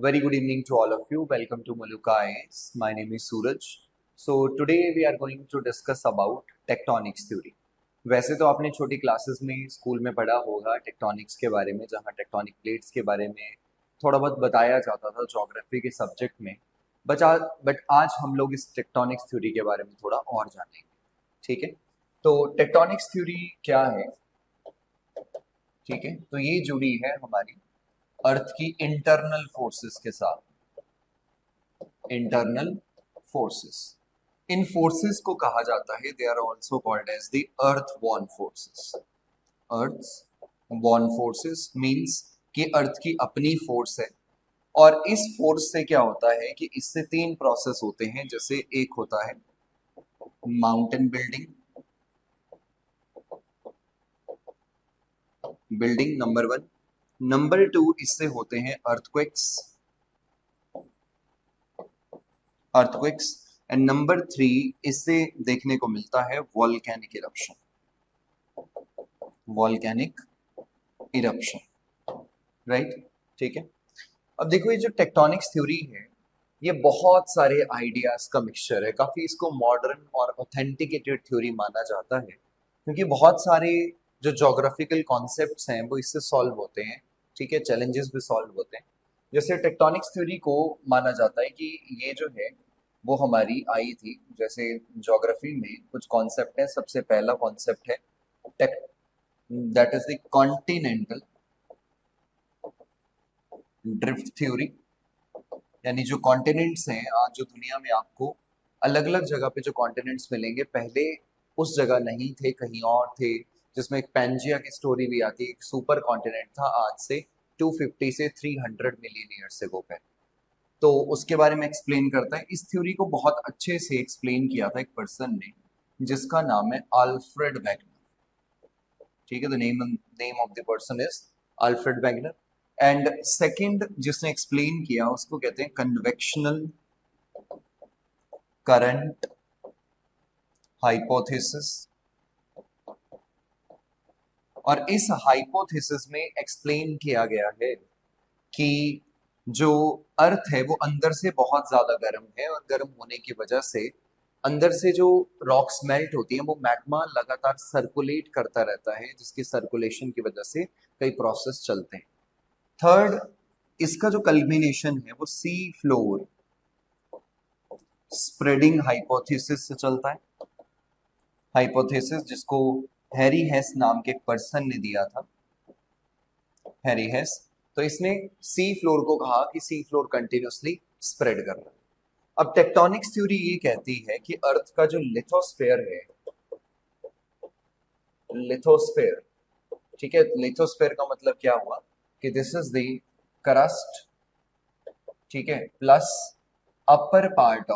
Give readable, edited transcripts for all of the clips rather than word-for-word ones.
Very good evening to all of you. Welcome to Maluka IAS. My name is Suraj. So today we are going to discuss about tectonics theory. वैसे तो आपने छोटी classes में school में पढ़ा होगा tectonics के बारे में, जहाँ टेक्टोनिक प्लेट्स के बारे में थोड़ा बहुत बताया जाता था ज्योग्राफी के सब्जेक्ट में। बट आज हम लोग इस टेक्टोनिक्स थ्योरी के बारे में थोड़ा और जानेंगे। ठीक है, तो टेक्टोनिक्स थ्योरी क्या है? ठीक है, तो ये जुड़ी है हमारी अर्थ की इंटरनल फोर्सेस के साथ। इंटरनल फोर्सेस, इन फोर्सेस को कहा जाता है, they are also called as the earth born forces. Earth born forces means कि अर्थ की अपनी फोर्स है, और इस फोर्स से क्या होता है कि इससे तीन प्रोसेस होते हैं। जैसे एक होता है माउंटेन बिल्डिंग नंबर 1। नंबर 2 इससे होते हैं अर्थक्वेक्स एंड नंबर 3 इससे देखने को मिलता है वॉल्केनिक इरप्शन। राइट, ठीक है। अब देखो, ये जो टेक्टोनिक्स थ्योरी है ये बहुत सारे आइडियाज का मिक्सचर है। काफी इसको मॉडर्न और ऑथेंटिकेटेड थ्योरी माना जाता है, क्योंकि बहुत सारे जो ज्योग्राफिकल कॉन्सेप्ट्स हैं वो इससे सॉल्व होते हैं। ठीक है, चैलेंजेस भी सॉल्व होते हैं। जैसे टेक्टोनिक्स थ्योरी को माना जाता है कि ये जो है वो हमारी आई थी, जैसे ज्योग्राफी में कुछ कॉन्सेप्ट है। सबसे पहला कॉन्सेप्ट है that is the continental drift theory. यानी जो कॉन्टिनेंट्स हैं आज जो दुनिया में आपको अलग अलग जगह पे जो कॉन्टिनेंट्स मिलेंगे, पहले उस जगह नहीं थे, कहीं और थे। जिसमें एक पैंजिया की स्टोरी भी आती है। एक सुपर कॉन्टिनेंट था आज से 250 से 300 मिलियन ईयर्स से पहले। तो उसके बारे में एक्सप्लेन करता है। इस थ्योरी को बहुत अच्छे से एक्सप्लेन किया था एक पर्सन ने, जिसका नाम है अल्फ्रेड वेगनर। ठीक है, the name of the person is Alfred Wegener. And second जिसने एक्सप्लेन किया उसको कहते हैं कन्वेक्शनल करंट हाइपोथेसिस। और इस हाइपोथेसिस में एक्सप्लेन किया गया है कि जो अर्थ है वो अंदर से बहुत ज्यादा गर्म है, और गर्म होने की वजह से अंदर से जो रॉक्स मेल्ट होती हैं वो मैग्मा लगातार सर्कुलेट करता रहता है, जिसकी सर्कुलेशन की वजह से कई प्रोसेस चलते हैं। थर्ड, इसका जो कल्मिनेशन है वो सी फ्लोर स्प्रेडिंग हाइपोथेसिस से चलता है। हाइपोथेसिस जिसको हैरी हेस नाम के पर्सन ने दिया था, हैरी हेस। तो इसने सी फ्लोर को कहा कि सी फ्लोर कंटिन्यूसली स्प्रेड कर रहा है। अब टेक्टोनिक्स थ्योरी ये कहती है कि अर्थ का जो लिथोस्फेयर है, लिथोस्फेयर, ठीक है, लिथोस्फेयर का मतलब क्या हुआ कि दिस इज द क्रस्ट, ठीक है, plus upper part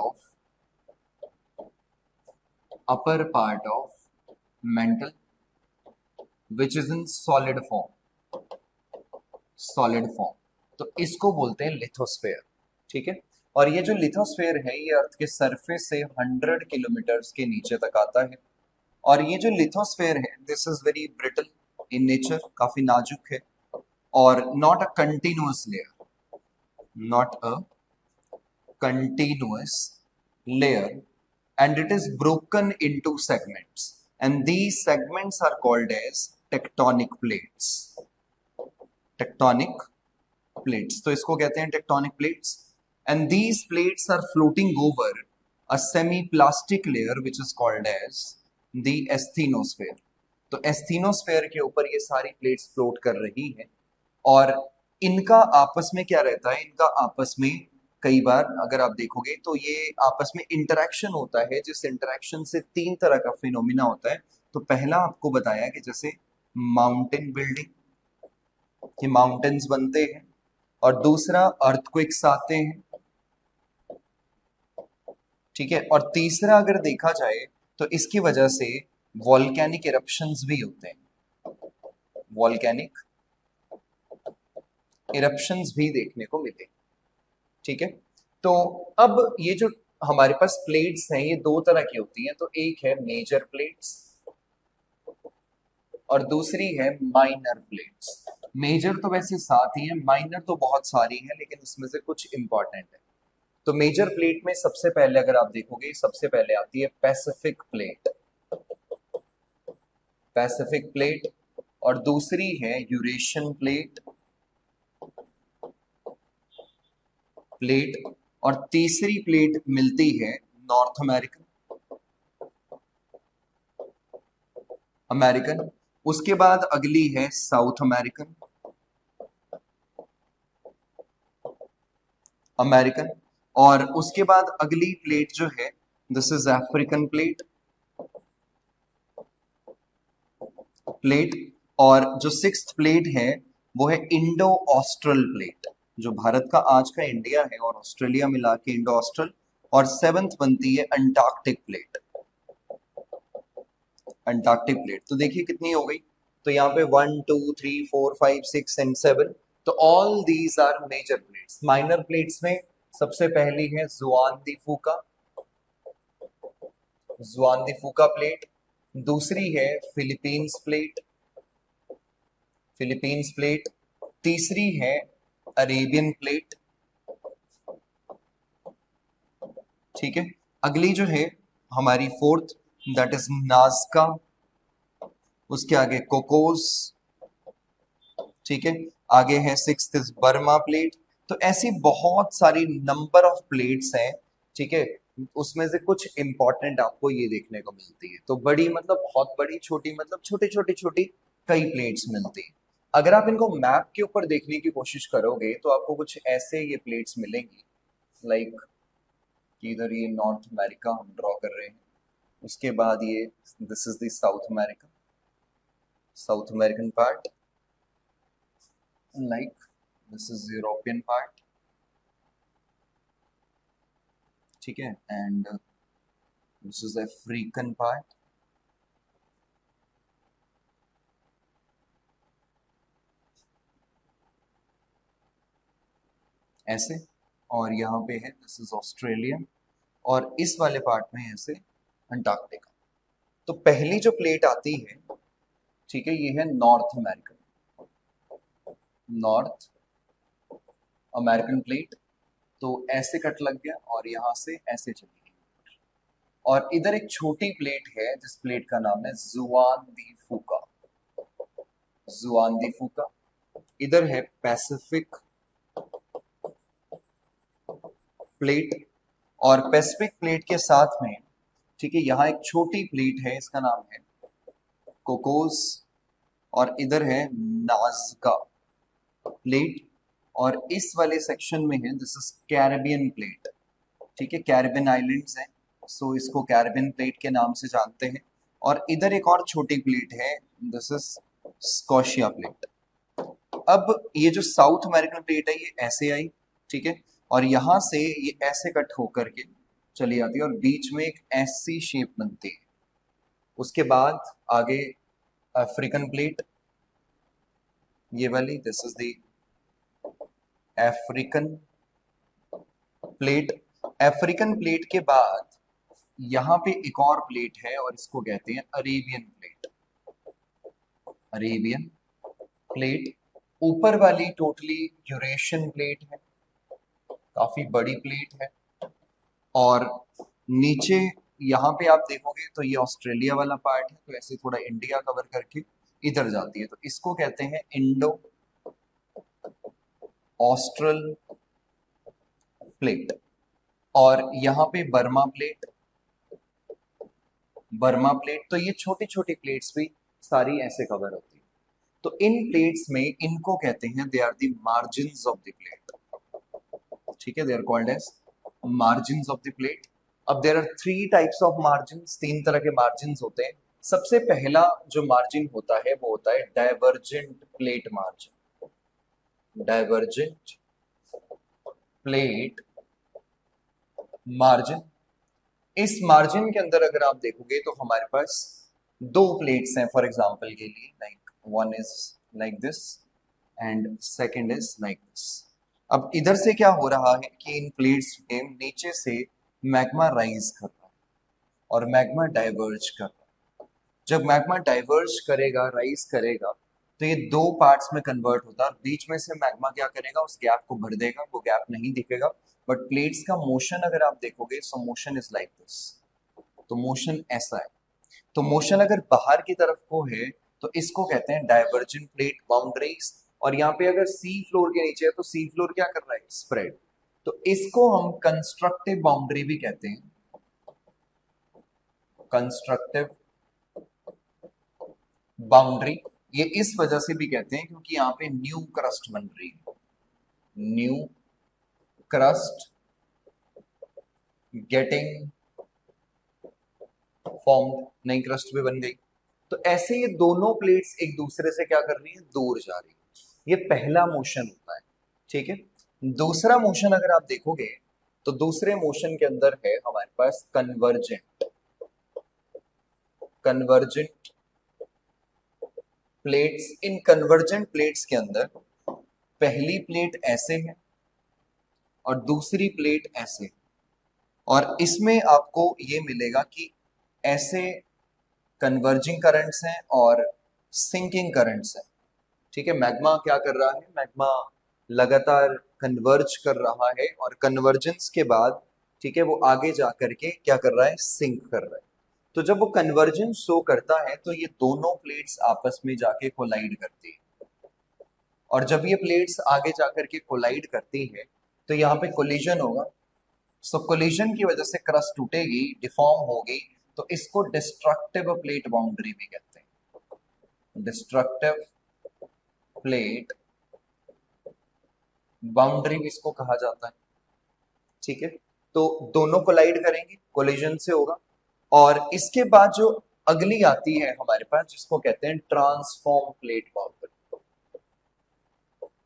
of mental which is in solid form. तो इसको बोलते हैं लिथोस्फेयर। ठीक है, और ये जो लिथोस्फेयर है ये अर्थ के सरफेस से 100 किलोमीटर के नीचे तक आता है। और ये जो लिथोस्फेयर है this is very brittle in nature, काफी नाजुक है, और not a continuous layer, and it is broken into segments, and these segments are called as tectonic plates। तो इसको कहते हैं tectonic plates. And these plates are floating over a semi plastic layer which is called as the asthenosphere. तो एस्थीनोस्फेयर के ऊपर ये सारी प्लेट्स फ्लोट कर रही हैं, और इनका आपस में क्या रहता है, इनका आपस में कई बार अगर आप देखोगे तो ये आपस में इंटरेक्शन होता है, जिस इंटरेक्शन से तीन तरह का फिनोमिना होता है। तो पहला आपको बताया कि जैसे माउंटेन बिल्डिंग, कि माउंटेन्स बनते हैं, और दूसरा अर्थक्वेक्स आते हैं। ठीक है, और तीसरा अगर देखा जाए तो इसकी वजह से वॉल्केनिक इरप्शंस भी होते हैं, वॉल्केनिक इरप्शंस भी देखने को मिले। ठीक है, तो अब ये जो हमारे पास प्लेट्स हैं ये दो तरह की होती हैं। तो एक है मेजर प्लेट्स और दूसरी है माइनर प्लेट्स। मेजर तो वैसे सात ही है, माइनर तो बहुत सारी है, लेकिन उसमें से कुछ इंपॉर्टेंट है। तो मेजर प्लेट में सबसे पहले अगर आप देखोगे, सबसे पहले आती है पैसिफिक प्लेट, पैसिफिक प्लेट। और दूसरी है यूरेशियन प्लेट, प्लेट। और तीसरी प्लेट मिलती है नॉर्थ अमेरिकन, अमेरिकन। उसके बाद अगली है साउथ अमेरिकन, अमेरिकन। और उसके बाद अगली प्लेट जो है, this is African plate, plate. और जो सिक्स्थ प्लेट है वो है इंडो ऑस्ट्रल प्लेट, जो भारत का आज का इंडिया है और ऑस्ट्रेलिया मिला के इंडो ऑस्ट्रल। और सेवंथ बनती है अंटार्कटिक प्लेट, अंटार्कटिक प्लेट। तो देखिए कितनी हो गई। तो यहाँ पे 1 2 3 4 5 6 एंड 7। तो all these are major plates. Minor plates में सबसे पहली है जुआन दी फूका, जुआन दी फूका प्लेट। दूसरी है फिलीपींस प्लेट, फिलीपींस प्लेट। तीसरी है अरेबियन प्लेट, ठीक है। अगली जो है हमारी फोर्थ, दैट इज नाजका। उसके आगे कोकोस, ठीक है। आगे है सिक्स्थ इज बर्मा प्लेट। तो ऐसी बहुत सारी नंबर ऑफ प्लेट्स हैं, ठीक है। उसमें से कुछ इंपॉर्टेंट आपको ये देखने को मिलती है। तो बड़ी मतलब बहुत बड़ी, छोटी मतलब छोटी छोटी छोटी कई प्लेट्स मिलती है। अगर आप इनको मैप के ऊपर देखने की कोशिश करोगे तो आपको कुछ ऐसे ये प्लेट्स मिलेंगी, लाइक इधर ये नॉर्थ अमेरिका हम ड्रॉ कर रहे हैं। उसके बाद ये this is the south America, south American part, like this is European part, ठीक है। And this is African part, ऐसे। और यहाँ पे है दिस इज ऑस्ट्रेलिया। और इस वाले पार्ट में ऐसे अंटार्कटिका। तो पहली जो प्लेट आती है, ठीक है, ये है north American, north American plate. तो ऐसे कट लग गया और यहाँ से ऐसे चली गई। और इधर एक छोटी प्लेट है जिस प्लेट का नाम है जुआन दी फूका, जुआन दी फूका। इधर है पैसिफिक प्लेट। और पैसिफिक प्लेट के साथ में, ठीक है, यहाँ एक छोटी प्लेट है, इसका नाम है कोकोस। और इधर है नाजका प्लेट। और इस वाले सेक्शन में है दिस इज कैरेबियन प्लेट, ठीक है। कैरेबियन आइलैंड्स हैं, सो इसको कैरेबियन प्लेट के नाम से जानते हैं। और इधर एक और छोटी प्लेट है, दिस इज स्कॉशिया प्लेट। अब ये जो साउथ अमेरिकन प्लेट है ये ऐसे आई, ठीक है। और यहां से ये ऐसे कट होकर के चली जाती है और बीच में एक ऐसी शेप बनती है। उसके बाद आगे अफ्रीकन प्लेट, ये वाली, this is the African plate. African plate के बाद यहाँ पे एक और प्लेट है और इसको कहते हैं अरेबियन प्लेट, अरेबियन प्लेट। ऊपर वाली टोटली यूरेशियन प्लेट है, काफी बड़ी प्लेट है। और नीचे यहाँ पे आप देखोगे तो ये ऑस्ट्रेलिया वाला पार्ट है, तो ऐसे थोड़ा इंडिया कवर करके इधर जाती है। तो इसको कहते हैं इंडो ऑस्ट्रल प्लेट। और यहाँ पे बर्मा प्लेट, बर्मा प्लेट। तो ये छोटी छोटी प्लेट्स भी सारी ऐसे कवर होती है। तो इन प्लेट्स में इनको कहते हैं, they are the margins of the plate, ठीक है। They are called as margins of the plate. अब there are three types of margins, तीन तरह के मार्जिन्स होते हैं। सबसे पहला जो मार्जिन होता है वो होता है divergent plate margin, divergent plate margin. इस मार्जिन के अंदर अगर आप देखोगे तो हमारे पास दो प्लेट्स हैं फॉर एग्जांपल के लिए, like one is like this and second is like this. अब इधर से क्या हो रहा है कि इन प्लेट्स के नीचे से मैग्मा राइज कर रहा है और मैग्मा डाइवर्ज कर रहा है। जब मैग्मा डाइवर्ज करेगा, राइज करेगा, तो ये दो पार्ट्स में कन्वर्ट होता है। बीच में से मैग्मा क्या करेगा, उस गैप को भर देगा, वो गैप नहीं दिखेगा, बट प्लेट्स का मोशन अगर आप देखोगे, सो मोशन इज लाइक दिस। तो मोशन ऐसा है। तो मोशन अगर बाहर की तरफ को है तो इसको कहते हैं डाइवर्जेंट प्लेट बाउंड्रीज। और यहाँ पे अगर सी फ्लोर के नीचे है तो सी फ्लोर क्या कर रहा है, स्प्रेड। तो इसको हम कंस्ट्रक्टिव बाउंड्री भी कहते हैं, कंस्ट्रक्टिव बाउंड्री। ये इस वजह से भी कहते हैं क्योंकि यहाँ पे न्यू क्रस्ट बन रही है, न्यू क्रस्ट गेटिंग फॉर्म्ड, नई क्रस्ट भी बन गई। तो ऐसे ये दोनों प्लेट्स एक दूसरे से क्या कर रही है, दूर जा रही है। ये पहला मोशन होता है, ठीक है। दूसरा मोशन अगर आप देखोगे तो दूसरे मोशन के अंदर है हमारे पास कन्वर्जेंट, कन्वर्जेंट प्लेट्स। इन कन्वर्जेंट प्लेट्स के अंदर पहली प्लेट ऐसे है और दूसरी प्लेट ऐसे, और इसमें आपको ये मिलेगा कि ऐसे कन्वर्जिंग करंट्स हैं और सिंकिंग करंट्स हैं, ठीक है। मैग्मा क्या कर रहा है, मैग्मा लगातार कन्वर्ज कर रहा है और कन्वर्जेंस के बाद, ठीक है, वो आगे जा करके क्या कर रहा है, सिंक कर रहा है। तो जब वो कन्वर्जेंस शो करता है तो ये दोनों प्लेट्स आपस में जाके कोलाइड करती है, और जब ये प्लेट्स आगे जाकर के कोलाइड करती है तो यहाँ पे कोलिजन होगा। सो कोलिजन की वजह से क्रस्ट टूटेगी, डिफॉर्म होगी, तो इसको डिस्ट्रक्टिव प्लेट बाउंड्री भी कहते हैं, डिस्ट्रक्टिव प्लेट बाउंड्री भी इसको कहा जाता है, ठीक है। तो दोनों कोलाइड करेंगे, कोलिजन से होगा। और इसके बाद जो अगली आती है हमारे पास, जिसको कहते हैं transform plate boundary,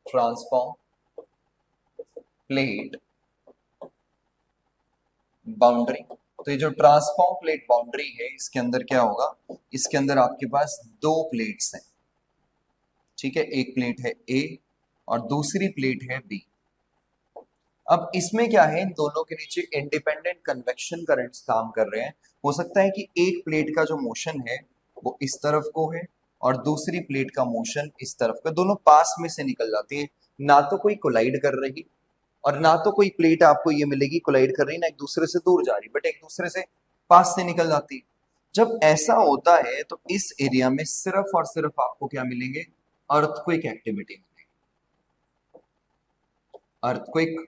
transform plate boundary. तो ये जो ट्रांसफॉर्म प्लेट बाउंड्री है, इसके अंदर क्या होगा, इसके अंदर आपके पास दो प्लेट्स हैं, ठीक है। एक प्लेट है ए और दूसरी प्लेट है बी। अब इसमें क्या है, इन दोनों के नीचे इंडिपेंडेंट कन्वेक्शन करंट्स काम कर रहे हैं। हो सकता है कि एक प्लेट का जो मोशन है वो इस तरफ को है और दूसरी प्लेट का मोशन इस तरफ का, दोनों पास में से निकल जाती है, ना तो कोई कोलाइड कर रही और ना तो कोई प्लेट आपको ये मिलेगी कोलाइड कर रही, ना एक दूसरे से दूर जा रही, बट एक दूसरे से पास से निकल जाती है। जब ऐसा होता है तो इस एरिया में सिर्फ और सिर्फ आपको क्या मिलेंगे, अर्थक्वेक एक्टिविटी मिलेगी, अर्थक्वेक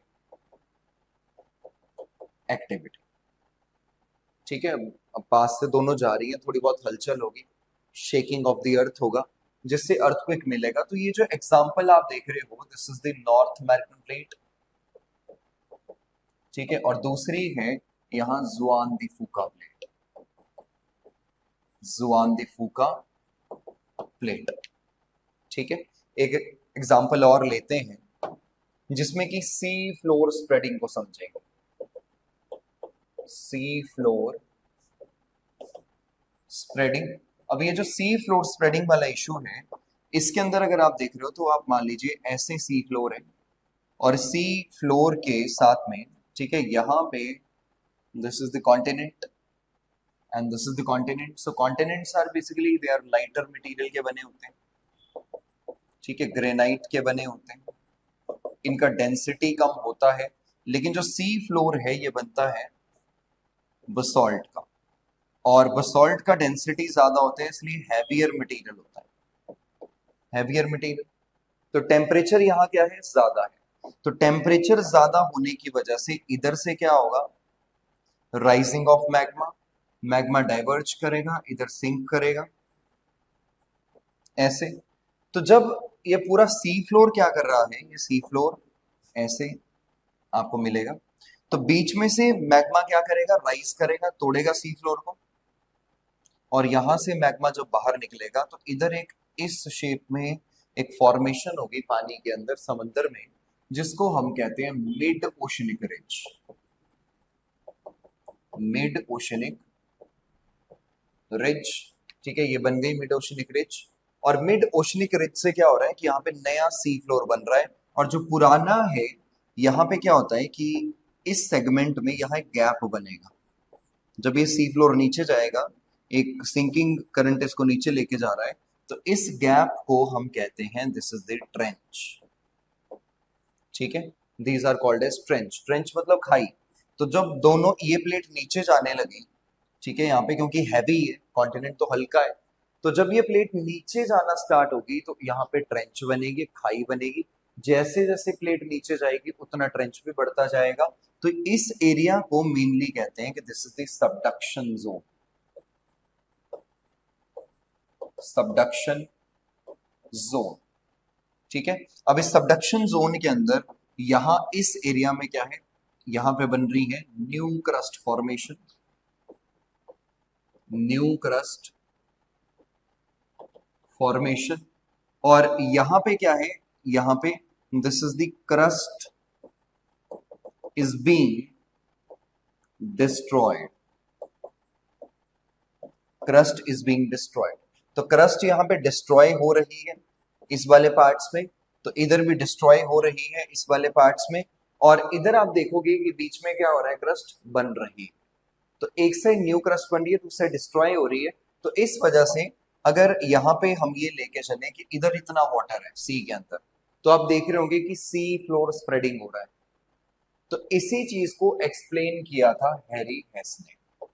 एक्टिविटी, ठीक है। अब पास से दोनों जा रही है, थोड़ी बहुत हलचल होगी, शेकिंग ऑफ द अर्थ होगा, जिससे अर्थक्वेक मिलेगा। तो ये जो एग्जांपल आप देख रहे हो, this is the north American plate, ठीक है, और दूसरी है यहाँ जुआन दी फूका प्लेट, जुआन दी फूका प्लेट, ठीक है। एक एग्जांपल और लेते हैं जिसमें कि सी फ्लोर स्प्रेडिंग को समझेंगे। Sea floor spreading. अब ये जो सी फ्लोर स्प्रेडिंग वाला इशू है, इसके अंदर अगर आप देख रहे हो तो आप मान लीजिए ऐसे सी फ्लोर है और सी फ्लोर के साथ में, ठीक है, यहाँ पे this is the continent and this is the continent. So continents are basically they are lighter material के बने होते हैं, ठीक है, ग्रेनाइट के बने होते हैं, इनका डेंसिटी कम होता है। लेकिन जो सी फ्लोर है ये बनता है बसॉल्ट का, और बसॉल्ट का डेंसिटी ज्यादा होता है, इसलिए हैवियर मटेरियल होता है, हैवियर मटेरियल। तो टेम्परेचर यहाँ क्या है, ज्यादा है। तो टेम्परेचर ज्यादा होने की वजह से इधर से क्या होगा, rising of magma, magma diverge करेगा, इधर सिंक करेगा ऐसे। तो जब ये पूरा सी फ्लोर क्या कर रहा है, ये सी फ्लोर ऐसे आपको मिलेगा, तो बीच में से मैग्मा क्या करेगा, राइज करेगा, तोड़ेगा सी फ्लोर को, और यहां से मैग्मा जब बाहर निकलेगा तो इधर एक इस शेप में एक फॉर्मेशन होगी पानी के अंदर, समंदर में, जिसको हम कहते हैं mid oceanic ridge, mid oceanic ridge, ठीक है। ये बन गई मिड ओशनिक रिज, और मिड ओशनिक रिज से क्या हो रहा है कि यहाँ पे नया सी फ्लोर बन रहा है, और जो पुराना है यहाँ पे क्या होता है कि इस सेगमेंट में यहाँ एक गैप बनेगा। जब ये सी फ्लोर नीचे जाएगा एक सिंकिंग करंट इसको नीचे लेके जा रहा है, तो इस गैप को हम कहते हैं दिस इज द ट्रेंच। ठीक है, these are called as trench. Trench मतलब खाई। तो जब दोनों ये प्लेट नीचे जाने लगी, ठीक है, यहाँ पे क्योंकि हैवी है, कॉन्टिनेंट तो हल्का है, तो जब ये प्लेट नीचे जाना स्टार्ट होगी तो यहाँ पे ट्रेंच बनेगी, खाई बनेगी। जैसे जैसे प्लेट नीचे जाएगी उतना ट्रेंच भी बढ़ता जाएगा। तो इस एरिया को मेनली कहते हैं कि this is the subduction zone. Subduction zone. ठीक है, अब इस सबडक्शन जोन के अंदर यहां इस एरिया में क्या है, यहां पे बन रही है new crust formation. New crust formation. और यहां पे क्या है, यहां पे this is the crust is being destroyed. Crust is being destroyed. तो क्रस्ट यहां पे डिस्ट्रॉय हो रही है इस वाले पार्ट्स में, तो इधर भी डिस्ट्रॉय हो रही है इस वाले पार्ट्स में, और इधर आप देखोगे कि बीच में क्या हो रहा है, क्रस्ट बन रही है। तो एक साइड न्यू क्रस्ट बन रही है, दूसरी साइड डिस्ट्रॉय हो रही है। तो इस वजह से अगर यहाँ पे हम ये लेके चले कि इधर इतना वाटर है सी के अंदर, तो आप देख रहे होंगे कि सी फ्लोर स्प्रेडिंग हो रहा है। तो इसी चीज को एक्सप्लेन किया था हैरी हेस ने।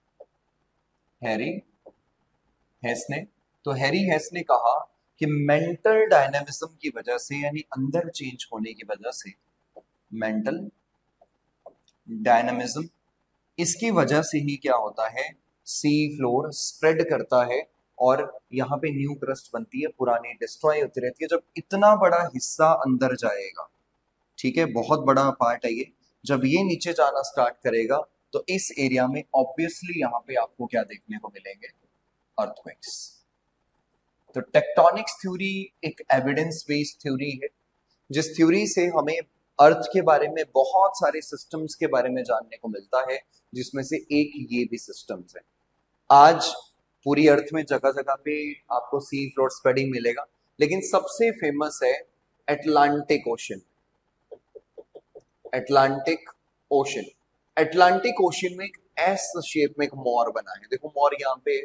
हैरी हेस ने, तो हैरी हेस ने कहा कि मेंटल डायनामिज्म की वजह से, यानी अंदर चेंज होने की वजह से, मेंटल डायनामिज्म, इसकी वजह से ही क्या होता है, सी फ्लोर स्प्रेड करता है और यहाँ पे न्यू क्रस्ट बनती है, पुरानी डिस्ट्रॉय होती रहती है। जब इतना बड़ा हिस्सा अंदर जाएगा, ठीक है, बहुत बड़ा पार्ट है ये, जब ये नीचे जाना स्टार्ट करेगा तो इस एरिया में ऑब्वियसली यहाँ पे आपको क्या देखने को मिलेंगे, अर्थक्वेक्स। तो टेक्टोनिक्स थ्योरी एक एविडेंस बेस्ड थ्योरी है, जिस थ्योरी से हमें अर्थ के बारे में, बहुत सारे सिस्टम्स के बारे में जानने को मिलता है, जिसमें से एक ये भी सिस्टम्स है। आज पूरी अर्थ में जगह जगह पे आपको सी फ्लोर स्प्रेडिंग मिलेगा, लेकिन सबसे फेमस है Atlantic ocean. Atlantic ocean. Atlantic ocean में एक एस शेप में एक मोर बना है, देखो मोर यहाँ पे।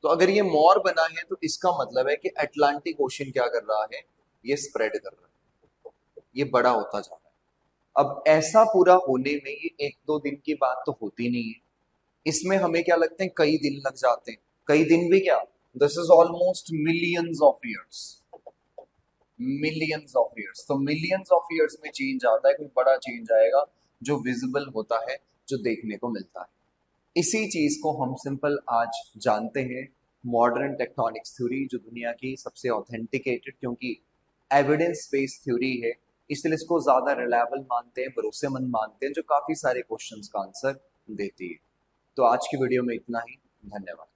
तो अगर ये मोर बना है तो इसका मतलब है कि एटलांटिक ओशन क्या कर रहा है, ये स्प्रेड कर रहा है, ये बड़ा होता जा रहा है। अब ऐसा पूरा होने में ये एक दो दिन की बात तो होती नहीं है, इसमें हमें क्या लगते हैं, कई दिन लग जाते हैं। कई दिन भी क्या, this is almost millions of years. Millions of years. तो मिलियंस ऑफ ईयर्स में चेंज आता है, कोई बड़ा चेंज आएगा जो विजिबल होता है, जो देखने को मिलता है। इसी चीज को हम सिंपल आज जानते हैं, मॉडर्न टेक्टोनिक्स थ्योरी, जो दुनिया की सबसे ऑथेंटिकेटेड, क्योंकि एविडेंस बेस्ड थ्योरी है, इसलिए इसको ज्यादा रिलायबल मानते हैं, भरोसेमंद मानते हैं, जो काफी सारे क्वेश्चंस का आंसर देती है। तो आज की वीडियो में इतना ही। धन्यवाद।